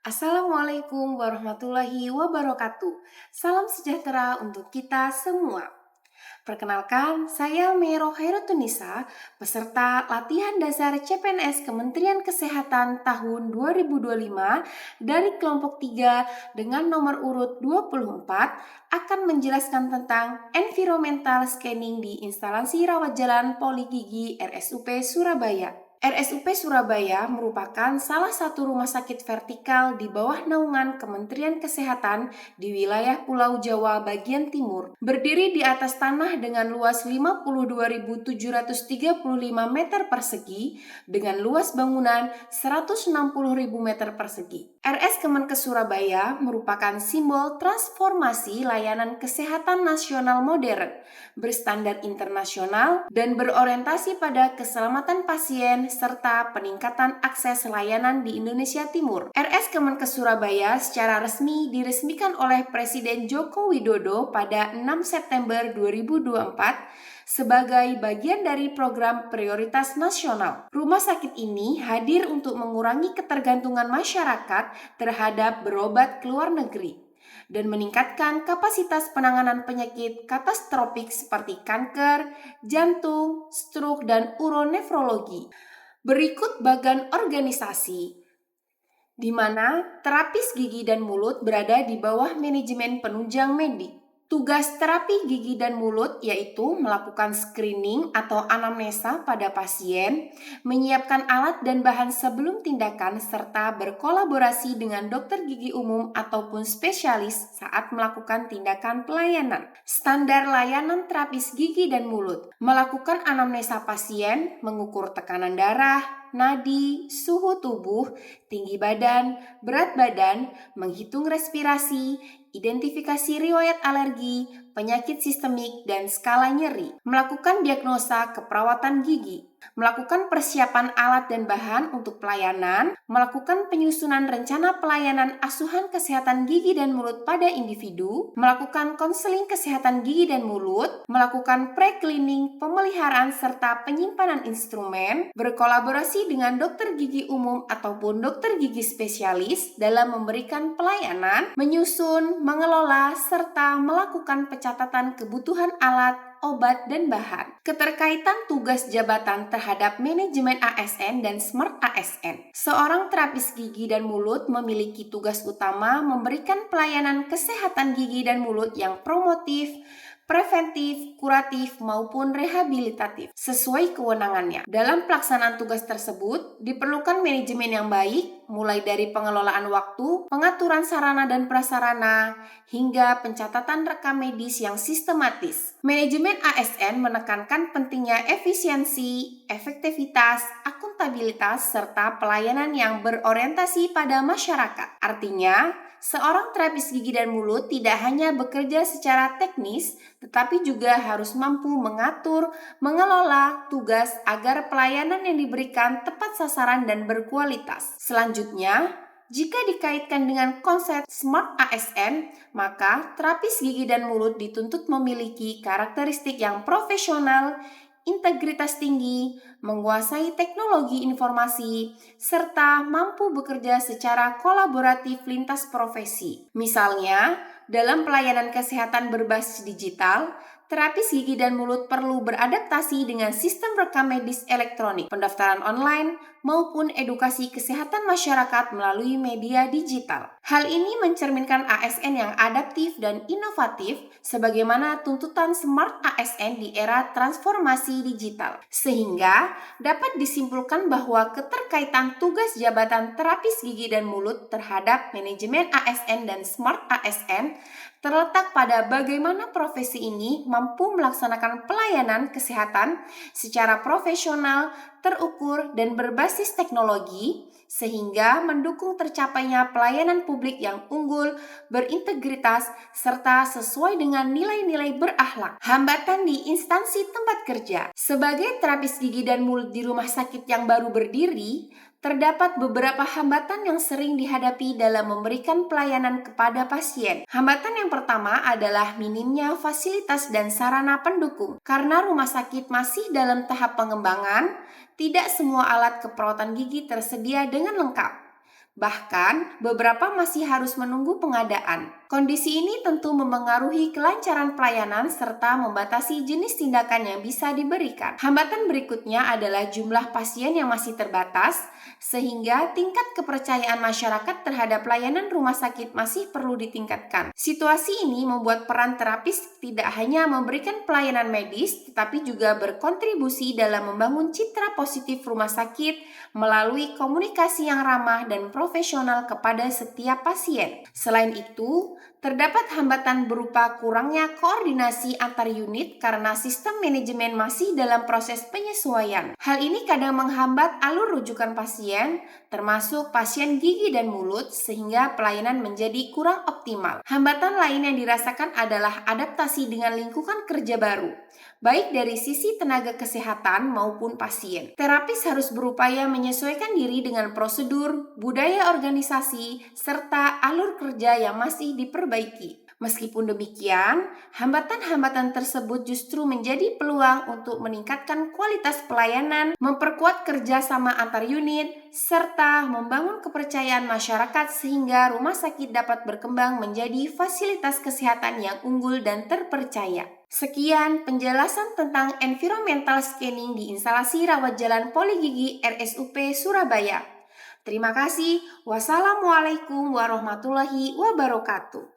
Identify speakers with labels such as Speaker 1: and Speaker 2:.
Speaker 1: Assalamualaikum warahmatullahi wabarakatuh. Salam sejahtera untuk kita semua. Perkenalkan, saya Mero Khairutunisa, peserta latihan dasar CPNS Kementerian Kesehatan tahun 2025 dari kelompok 3 dengan nomor urut 24 akan menjelaskan tentang environmental scanning di instalasi rawat jalan Poligigi RSUP Surabaya. RSUP Surabaya merupakan salah satu rumah sakit vertikal di bawah naungan Kementerian Kesehatan di wilayah Pulau Jawa bagian timur. Berdiri di atas tanah dengan luas 52.735 meter persegi dengan luas bangunan 160.000 meter persegi. RS Kemenkes Surabaya merupakan simbol transformasi layanan kesehatan nasional modern, berstandar internasional, dan berorientasi pada keselamatan pasien serta peningkatan akses layanan di Indonesia Timur. RS Kemenkes Surabaya secara resmi diresmikan oleh Presiden Joko Widodo pada 6 September 2024 sebagai bagian dari program prioritas nasional. Rumah sakit ini hadir untuk mengurangi ketergantungan masyarakat terhadap berobat ke luar negeri dan meningkatkan kapasitas penanganan penyakit katastrofik seperti kanker, jantung, stroke, dan uronefrologi. Berikut bagan organisasi, di mana terapis gigi dan mulut berada di bawah manajemen penunjang medik. Tugas terapi gigi dan mulut yaitu melakukan screening atau anamnesa pada pasien, menyiapkan alat dan bahan sebelum tindakan, serta berkolaborasi dengan dokter gigi umum ataupun spesialis saat melakukan tindakan pelayanan. Standar layanan terapis gigi dan mulut: melakukan anamnesa pasien, mengukur tekanan darah, nadi, suhu tubuh, tinggi badan, berat badan, menghitung respirasi, identifikasi riwayat alergi, penyakit sistemik, dan skala nyeri. Melakukan diagnosa keperawatan gigi. Melakukan persiapan alat dan bahan untuk pelayanan. Melakukan penyusunan rencana pelayanan asuhan kesehatan gigi dan mulut pada individu. Melakukan konseling kesehatan gigi dan mulut. Melakukan pre-cleaning, pemeliharaan, serta penyimpanan instrumen. Berkolaborasi dengan dokter gigi umum ataupun dokter gigi spesialis dalam memberikan pelayanan. Menyusun, mengelola, serta melakukan pencatatan kebutuhan alat, obat, dan bahan. Keterkaitan tugas jabatan terhadap manajemen ASN dan Smart ASN. Seorang terapis gigi dan mulut memiliki tugas utama memberikan pelayanan kesehatan gigi dan mulut yang promotif, preventif, kuratif, maupun rehabilitatif sesuai kewenangannya. Dalam pelaksanaan tugas tersebut, diperlukan manajemen yang baik, mulai dari pengelolaan waktu, pengaturan sarana dan prasarana, hingga pencatatan rekam medis yang sistematis. Manajemen ASN menekankan pentingnya efisiensi, efektivitas, akuntabilitas, serta pelayanan yang berorientasi pada masyarakat. Artinya, seorang terapis gigi dan mulut tidak hanya bekerja secara teknis, tetapi juga harus mampu mengatur, mengelola tugas agar pelayanan yang diberikan tepat sasaran dan berkualitas. Selanjutnya, jika dikaitkan dengan konsep Smart ASN, maka terapis gigi dan mulut dituntut memiliki karakteristik yang profesional, integritas tinggi, menguasai teknologi informasi, serta mampu bekerja secara kolaboratif lintas profesi. Misalnya, dalam pelayanan kesehatan berbasis digital, terapis gigi dan mulut perlu beradaptasi dengan sistem rekam medis elektronik, pendaftaran online, maupun edukasi kesehatan masyarakat melalui media digital. Hal ini mencerminkan ASN yang adaptif dan inovatif sebagaimana tuntutan Smart ASN di era transformasi digital. Sehingga dapat disimpulkan bahwa keterkaitan tugas jabatan terapis gigi dan mulut terhadap manajemen ASN dan Smart ASN terletak pada bagaimana profesi ini mampu melaksanakan pelayanan kesehatan secara profesional, terukur, dan berbasis teknologi, sehingga mendukung tercapainya pelayanan publik yang unggul, berintegritas, serta sesuai dengan nilai-nilai berakhlak. Hambatan di instansi tempat kerja. Sebagai terapis gigi dan mulut di rumah sakit yang baru berdiri, terdapat beberapa hambatan yang sering dihadapi dalam memberikan pelayanan kepada pasien. Hambatan yang pertama adalah minimnya fasilitas dan sarana pendukung. Karena rumah sakit masih dalam tahap pengembangan, tidak semua alat keperawatan gigi tersedia dengan lengkap. Bahkan, beberapa masih harus menunggu pengadaan. Kondisi ini tentu mempengaruhi kelancaran pelayanan serta membatasi jenis tindakan yang bisa diberikan. Hambatan berikutnya adalah jumlah pasien yang masih terbatas, sehingga tingkat kepercayaan masyarakat terhadap layanan rumah sakit masih perlu ditingkatkan. Situasi ini membuat peran terapis tidak hanya memberikan pelayanan medis, tetapi juga berkontribusi dalam membangun citra positif rumah sakit melalui komunikasi yang ramah dan profesional kepada setiap pasien. Selain itu, terdapat hambatan berupa kurangnya koordinasi antar unit karena sistem manajemen masih dalam proses penyesuaian. Hal ini kadang menghambat alur rujukan pasien, termasuk pasien gigi dan mulut, sehingga pelayanan menjadi kurang optimal. Hambatan lain yang dirasakan adalah adaptasi dengan lingkungan kerja baru, baik dari sisi tenaga kesehatan maupun pasien. Terapis harus berupaya menyesuaikan diri dengan prosedur, budaya organisasi, serta alur kerja yang masih diperbaiki. Meskipun demikian, hambatan-hambatan tersebut justru menjadi peluang untuk meningkatkan kualitas pelayanan, memperkuat kerjasama antar unit, serta membangun kepercayaan masyarakat sehingga rumah sakit dapat berkembang menjadi fasilitas kesehatan yang unggul dan terpercaya. Sekian penjelasan tentang environmental scanning di instalasi rawat jalan Poligigi RSUP Surabaya. Terima kasih. Wassalamualaikum warahmatullahi wabarakatuh.